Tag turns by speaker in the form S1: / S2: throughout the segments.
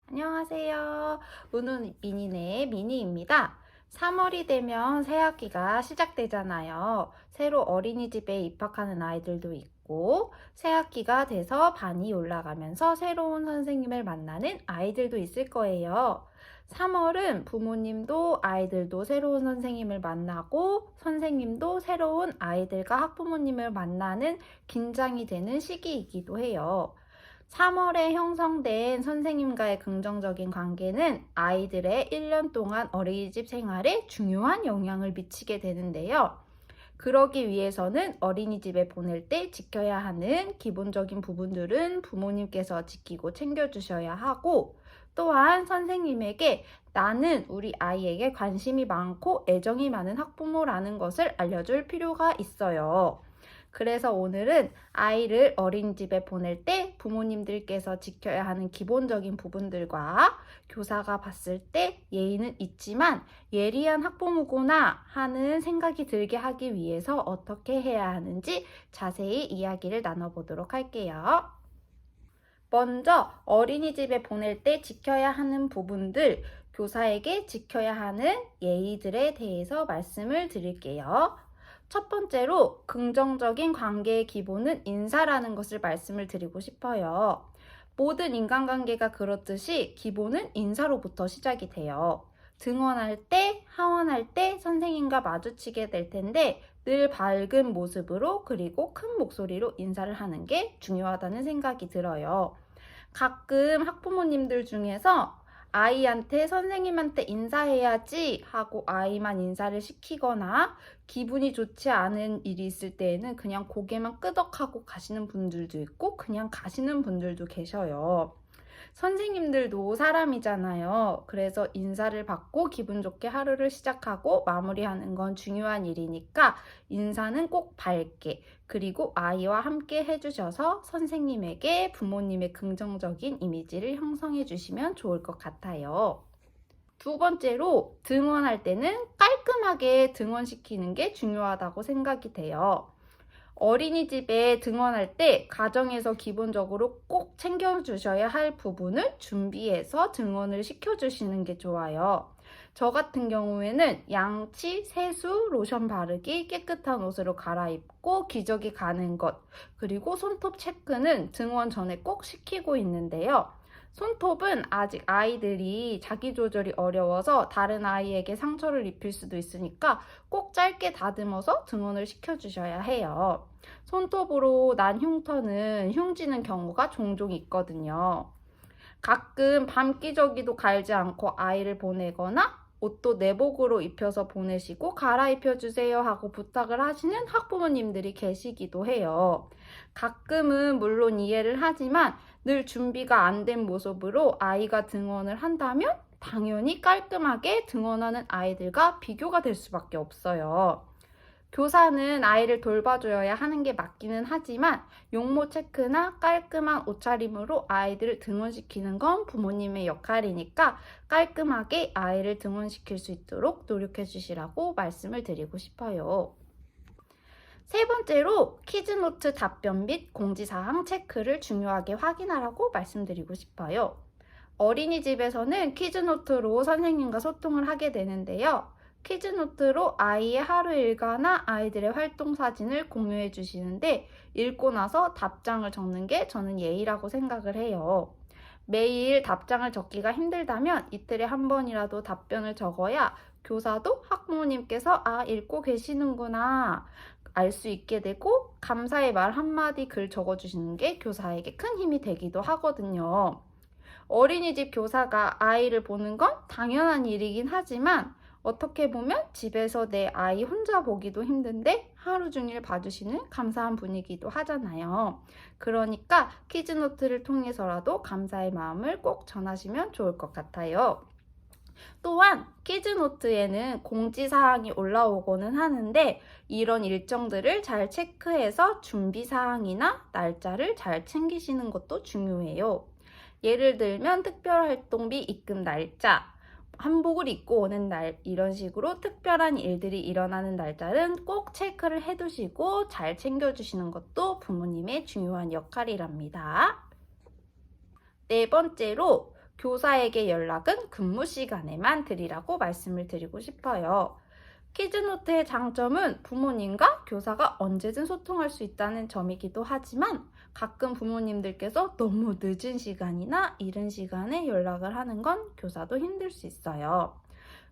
S1: 안녕하세요. 우는 미니네 미니입니다. 3월이 되면 새학기가 시작되잖아요. 새로 어린이집에 입학하는 아이들도 있고, 새학기가 돼서 반이 올라가면서 새로운 선생님을 만나는 아이들도 있을 거예요. 3월은 부모님도 아이들도 새로운 선생님을 만나고, 선생님도 새로운 아이들과 학부모님을 만나는 긴장이 되는 시기이기도 해요. 3월에 형성된 선생님과의 긍정적인 관계는 아이들의 1년 동안 어린이집 생활에 중요한 영향을 미치게 되는데요. 그러기 위해서는 어린이집에 보낼 때 지켜야 하는 기본적인 부분들은 부모님께서 지키고 챙겨주셔야 하고, 또한 선생님에게 나는 우리 아이에게 관심이 많고 애정이 많은 학부모라는 것을 알려줄 필요가 있어요. 그래서 오늘은 아이를 어린이집에 보낼 때 부모님들께서 지켜야 하는 기본적인 부분들과 교사가 봤을 때 예의는 있지만 예리한 학부모구나 하는 생각이 들게 하기 위해서 어떻게 해야 하는지 자세히 이야기를 나눠보도록 할게요. 먼저 어린이집에 보낼 때 지켜야 하는 부분들, 교사에게 지켜야 하는 예의들에 대해서 말씀을 드릴게요. 첫 번째로 긍정적인 관계의 기본은 인사라는 것을 말씀을 드리고 싶어요. 모든 인간관계가 그렇듯이 기본은 인사로부터 시작이 돼요. 등원할 때, 하원할 때 선생님과 마주치게 될 텐데 늘 밝은 모습으로 그리고 큰 목소리로 인사를 하는 게 중요하다는 생각이 들어요. 가끔 학부모님들 중에서 아이한테 선생님한테 인사해야지 하고 아이만 인사를 시키거나 기분이 좋지 않은 일이 있을 때에는 그냥 고개만 끄덕하고 가시는 분들도 있고 그냥 가시는 분들도 계셔요. 선생님들도 사람이잖아요. 그래서 인사를 받고 기분 좋게 하루를 시작하고 마무리하는 건 중요한 일이니까 인사는 꼭 밝게 그리고 아이와 함께 해주셔서 선생님에게 부모님의 긍정적인 이미지를 형성해 주시면 좋을 것 같아요. 두 번째로 등원할 때는 깔끔하게 등원시키는 게 중요하다고 생각이 돼요. 어린이집에 등원할 때 가정에서 기본적으로 꼭 챙겨주셔야 할 부분을 준비해서 등원을 시켜주시는 게 좋아요. 저 같은 경우에는 양치, 세수, 로션 바르기, 깨끗한 옷으로 갈아입고 기저귀 가는 것, 그리고 손톱 체크는 등원 전에 꼭 시키고 있는데요. 손톱은 아직 아이들이 자기 조절이 어려워서 다른 아이에게 상처를 입힐 수도 있으니까 꼭 짧게 다듬어서 등원을 시켜주셔야 해요. 손톱으로 난 흉터는 흉지는 경우가 종종 있거든요. 가끔 밤기저귀도 갈지 않고 아이를 보내거나 옷도 내복으로 입혀서 보내시고 갈아입혀 주세요 하고 부탁을 하시는 학부모님들이 계시기도 해요. 가끔은 물론 이해를 하지만 늘 준비가 안 된 모습으로 아이가 등원을 한다면 당연히 깔끔하게 등원하는 아이들과 비교가 될 수밖에 없어요. 교사는 아이를 돌봐줘야 하는 게 맞기는 하지만 용모 체크나 깔끔한 옷차림으로 아이들을 등원시키는 건 부모님의 역할이니까 깔끔하게 아이를 등원시킬 수 있도록 노력해 주시라고 말씀을 드리고 싶어요. 세 번째로 퀴즈노트 답변 및 공지사항 체크를 중요하게 확인하라고 말씀드리고 싶어요. 어린이집에서는 퀴즈노트로 선생님과 소통을 하게 되는데요. 퀴즈노트로 아이의 하루 일과나 아이들의 활동 사진을 공유해 주시는데 읽고 나서 답장을 적는 게 저는 예의라고 생각을 해요. 매일 답장을 적기가 힘들다면 이틀에 한 번이라도 답변을 적어야 교사도 학부모님께서 읽고 계시는구나 알 수 있게 되고 감사의 말 한마디 글 적어주시는 게 교사에게 큰 힘이 되기도 하거든요. 어린이집 교사가 아이를 보는 건 당연한 일이긴 하지만 어떻게 보면 집에서 내 아이 혼자 보기도 힘든데 하루 종일 봐주시는 감사한 분이기도 하잖아요. 그러니까 퀴즈노트를 통해서라도 감사의 마음을 꼭 전하시면 좋을 것 같아요. 또한 퀴즈노트에는 공지사항이 올라오고는 하는데 이런 일정들을 잘 체크해서 준비사항이나 날짜를 잘 챙기시는 것도 중요해요. 예를 들면 특별활동비 입금 날짜, 한복을 입고 오는 날 이런 식으로 특별한 일들이 일어나는 날짜는 꼭 체크를 해두시고 잘 챙겨주시는 것도 부모님의 중요한 역할이랍니다. 네 번째로 교사에게 연락은 근무 시간에만 드리라고 말씀을 드리고 싶어요. 키즈노트의 장점은 부모님과 교사가 언제든 소통할 수 있다는 점이기도 하지만 가끔 부모님들께서 너무 늦은 시간이나 이른 시간에 연락을 하는 건 교사도 힘들 수 있어요.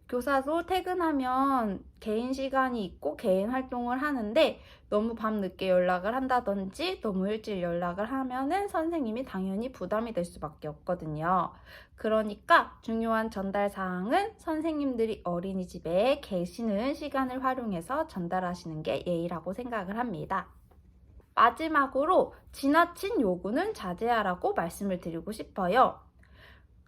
S1: 교사도 퇴근하면 개인 시간이 있고 개인 활동을 하는데 너무 밤늦게 연락을 한다든지 너무 일찍 연락을 하면은 선생님이 당연히 부담이 될 수밖에 없거든요. 그러니까 중요한 전달 사항은 선생님들이 어린이집에 계시는 시간을 활용해서 전달하시는 게 예의라고 생각을 합니다. 마지막으로 지나친 요구는 자제하라고 말씀을 드리고 싶어요.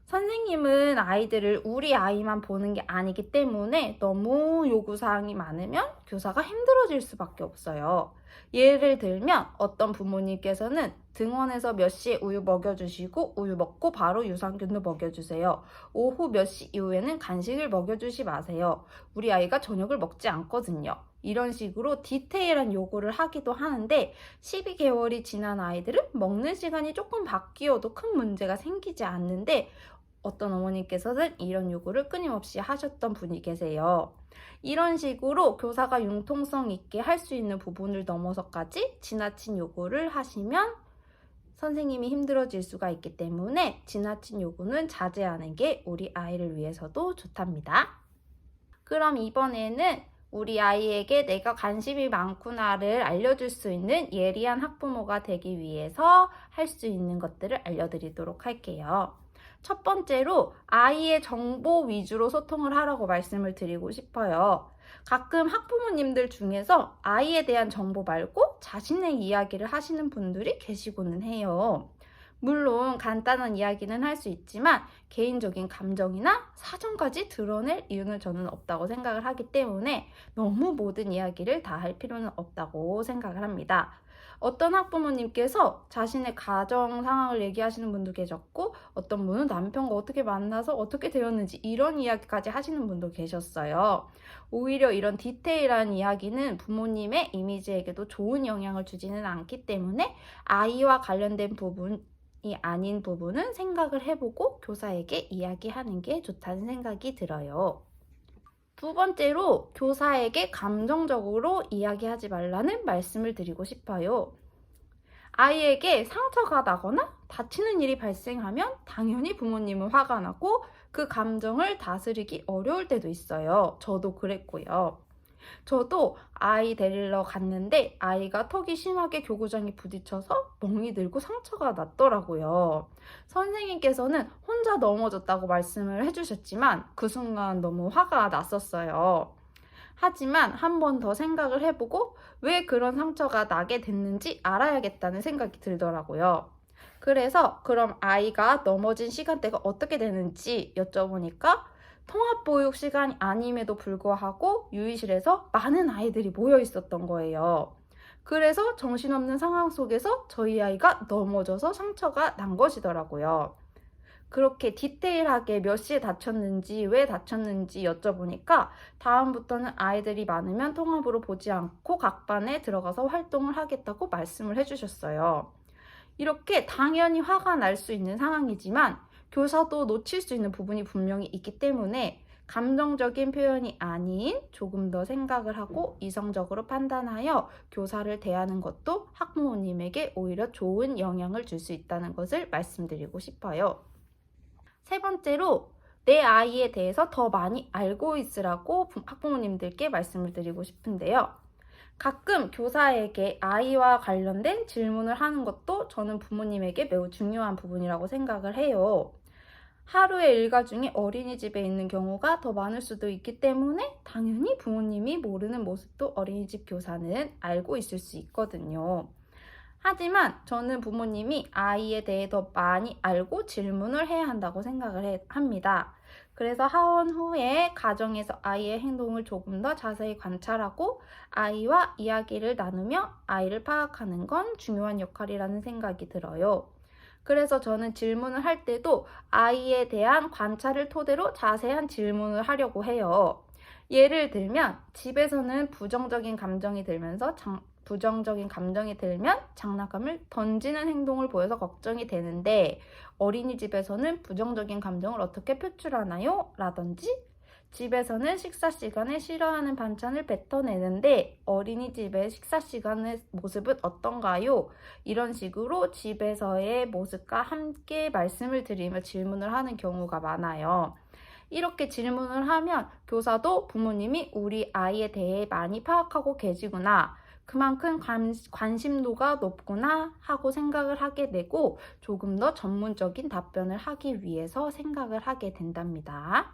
S1: 선생님은 아이들을 우리 아이만 보는 게 아니기 때문에 너무 요구사항이 많으면 교사가 힘들어질 수밖에 없어요. 예를 들면 어떤 부모님께서는 등원해서 몇 시에 우유 먹여주시고 우유 먹고 바로 유산균도 먹여주세요. 오후 몇 시 이후에는 간식을 먹여주지 마세요. 우리 아이가 저녁을 먹지 않거든요. 이런 식으로 디테일한 요구를 하기도 하는데 12개월이 지난 아이들은 먹는 시간이 조금 바뀌어도 큰 문제가 생기지 않는데 어떤 어머님께서는 이런 요구를 끊임없이 하셨던 분이 계세요. 이런 식으로 교사가 융통성 있게 할 수 있는 부분을 넘어서까지 지나친 요구를 하시면 선생님이 힘들어질 수가 있기 때문에 지나친 요구는 자제하는 게 우리 아이를 위해서도 좋답니다. 그럼 이번에는 우리 아이에게 내가 관심이 많구나를 알려줄 수 있는 예리한 학부모가 되기 위해서 할 수 있는 것들을 알려드리도록 할게요. 첫 번째로 아이의 정보 위주로 소통을 하라고 말씀을 드리고 싶어요. 가끔 학부모님들 중에서 아이에 대한 정보 말고 자신의 이야기를 하시는 분들이 계시고는 해요. 물론 간단한 이야기는 할 수 있지만 개인적인 감정이나 사정까지 드러낼 이유는 저는 없다고 생각을 하기 때문에 너무 모든 이야기를 다 할 필요는 없다고 생각을 합니다. 어떤 학부모님께서 자신의 가정 상황을 얘기하시는 분도 계셨고 어떤 분은 남편과 어떻게 만나서 어떻게 되었는지 이런 이야기까지 하시는 분도 계셨어요. 오히려 이런 디테일한 이야기는 부모님의 이미지에게도 좋은 영향을 주지는 않기 때문에 아이와 관련된 부분이 아닌 부분은 생각을 해보고 교사에게 이야기하는 게 좋다는 생각이 들어요. 두 번째로 교사에게 감정적으로 이야기하지 말라는 말씀을 드리고 싶어요. 아이에게 상처가 나거나 다치는 일이 발생하면 당연히 부모님은 화가 나고 그 감정을 다스리기 어려울 때도 있어요. 저도 그랬고요. 저도 아이 데리러 갔는데 아이가 턱이 심하게 교구장에 부딪혀서 멍이 들고 상처가 났더라고요. 선생님께서는 혼자 넘어졌다고 말씀을 해주셨지만 그 순간 너무 화가 났었어요. 하지만 한 번 더 생각을 해보고 왜 그런 상처가 나게 됐는지 알아야겠다는 생각이 들더라고요. 그래서 그럼 아이가 넘어진 시간대가 어떻게 되는지 여쭤보니까 통합보육 시간이 아님에도 불구하고 유의실에서 많은 아이들이 모여 있었던 거예요. 그래서 정신없는 상황 속에서 저희 아이가 넘어져서 상처가 난 것이더라고요. 그렇게 디테일하게 몇 시에 다쳤는지 왜 다쳤는지 여쭤보니까 다음부터는 아이들이 많으면 통합으로 보지 않고 각 반에 들어가서 활동을 하겠다고 말씀을 해주셨어요. 이렇게 당연히 화가 날 수 있는 상황이지만 교사도 놓칠 수 있는 부분이 분명히 있기 때문에 감정적인 표현이 아닌 조금 더 생각을 하고 이성적으로 판단하여 교사를 대하는 것도 학부모님에게 오히려 좋은 영향을 줄 수 있다는 것을 말씀드리고 싶어요. 세 번째로 내 아이에 대해서 더 많이 알고 있으라고 학부모님들께 말씀을 드리고 싶은데요. 가끔 교사에게 아이와 관련된 질문을 하는 것도 저는 부모님에게 매우 중요한 부분이라고 생각을 해요. 하루의 일과 중에 어린이집에 있는 경우가 더 많을 수도 있기 때문에 당연히 부모님이 모르는 모습도 어린이집 교사는 알고 있을 수 있거든요. 하지만 저는 부모님이 아이에 대해 더 많이 알고 질문을 해야 한다고 생각을 합니다. 그래서 하원 후에 가정에서 아이의 행동을 조금 더 자세히 관찰하고 아이와 이야기를 나누며 아이를 파악하는 건 중요한 역할이라는 생각이 들어요. 그래서 저는 질문을 할 때도 아이에 대한 관찰을 토대로 자세한 질문을 하려고 해요. 예를 들면 집에서는 부정적인 감정이 들면서 부정적인 감정이 들면 장난감을 던지는 행동을 보여서 걱정이 되는데 어린이집에서는 부정적인 감정을 어떻게 표출하나요? 라든지 집에서는 식사 시간에 싫어하는 반찬을 뱉어내는데 어린이집의 식사 시간의 모습은 어떤가요? 이런 식으로 집에서의 모습과 함께 말씀을 드리며 질문을 하는 경우가 많아요. 이렇게 질문을 하면 교사도 부모님이 우리 아이에 대해 많이 파악하고 계시구나. 그만큼 관심도가 높구나 하고 생각을 하게 되고 조금 더 전문적인 답변을 하기 위해서 생각을 하게 된답니다.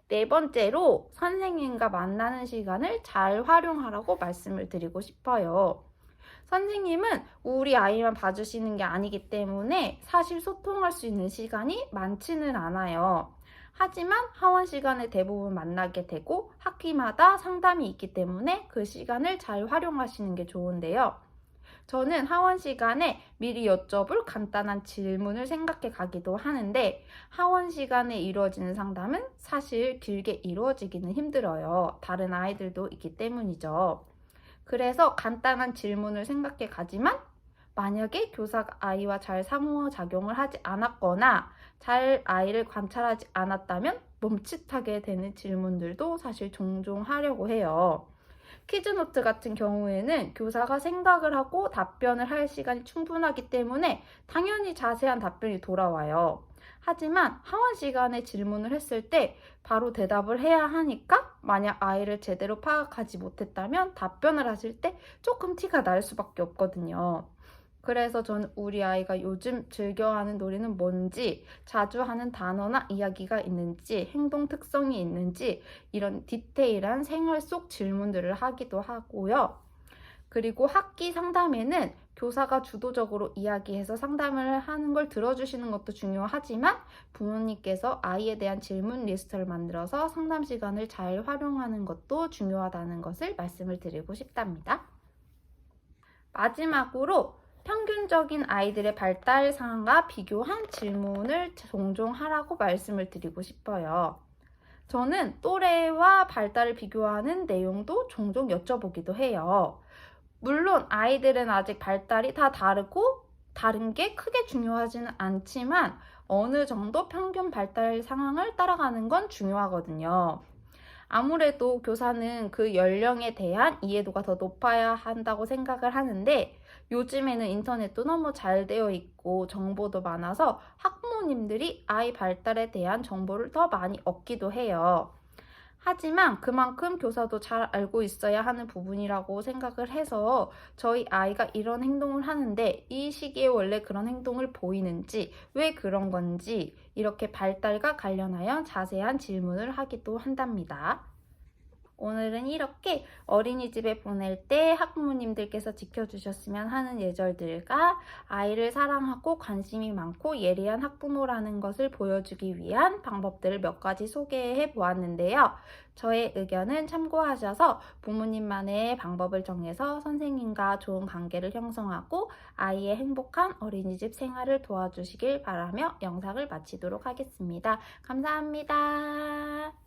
S1: 네 번째로 선생님과 만나는 시간을 잘 활용하라고 말씀을 드리고 싶어요. 선생님은 우리 아이만 봐주시는 게 아니기 때문에 사실 소통할 수 있는 시간이 많지는 않아요. 하지만 하원 시간에 대부분 만나게 되고 학기마다 상담이 있기 때문에 그 시간을 잘 활용하시는 게 좋은데요. 저는 하원 시간에 미리 여쭤볼 간단한 질문을 생각해 가기도 하는데 하원 시간에 이루어지는 상담은 사실 길게 이루어지기는 힘들어요. 다른 아이들도 있기 때문이죠. 그래서 간단한 질문을 생각해 가지만 만약에 교사가 아이와 잘 상호작용을 하지 않았거나 잘 아이를 관찰하지 않았다면 멈칫하게 되는 질문들도 사실 종종 하려고 해요. 퀴즈노트 같은 경우에는 교사가 생각을 하고 답변을 할 시간이 충분하기 때문에 당연히 자세한 답변이 돌아와요. 하지만 하원 시간에 질문을 했을 때 바로 대답을 해야 하니까 만약 아이를 제대로 파악하지 못했다면 답변을 하실 때 조금 티가 날 수밖에 없거든요. 그래서 저는 우리 아이가 요즘 즐겨하는 놀이는 뭔지, 자주 하는 단어나 이야기가 있는지, 행동 특성이 있는지 이런 디테일한 생활 속 질문들을 하기도 하고요. 그리고 학기 상담에는 교사가 주도적으로 이야기해서 상담을 하는 걸 들어주시는 것도 중요하지만 부모님께서 아이에 대한 질문 리스트를 만들어서 상담 시간을 잘 활용하는 것도 중요하다는 것을 말씀을 드리고 싶답니다. 마지막으로 평균적인 아이들의 발달 상황과 비교한 질문을 종종 하라고 말씀을 드리고 싶어요. 저는 또래와 발달을 비교하는 내용도 종종 여쭤보기도 해요. 물론 아이들은 아직 발달이 다 다르고 다른 게 크게 중요하지는 않지만 어느 정도 평균 발달 상황을 따라가는 건 중요하거든요. 아무래도 교사는 그 연령에 대한 이해도가 더 높아야 한다고 생각을 하는데 요즘에는 인터넷도 너무 잘 되어 있고 정보도 많아서 학부모님들이 아이 발달에 대한 정보를 더 많이 얻기도 해요. 하지만 그만큼 교사도 잘 알고 있어야 하는 부분이라고 생각을 해서 저희 아이가 이런 행동을 하는데 이 시기에 원래 그런 행동을 보이는지 왜 그런 건지 이렇게 발달과 관련하여 자세한 질문을 하기도 한답니다. 오늘은 이렇게 어린이집에 보낼 때 학부모님들께서 지켜주셨으면 하는 예절들과 아이를 사랑하고 관심이 많고 예리한 학부모라는 것을 보여주기 위한 방법들을 몇 가지 소개해 보았는데요. 저의 의견은 참고하셔서 부모님만의 방법을 정해서 선생님과 좋은 관계를 형성하고 아이의 행복한 어린이집 생활을 도와주시길 바라며 영상을 마치도록 하겠습니다. 감사합니다.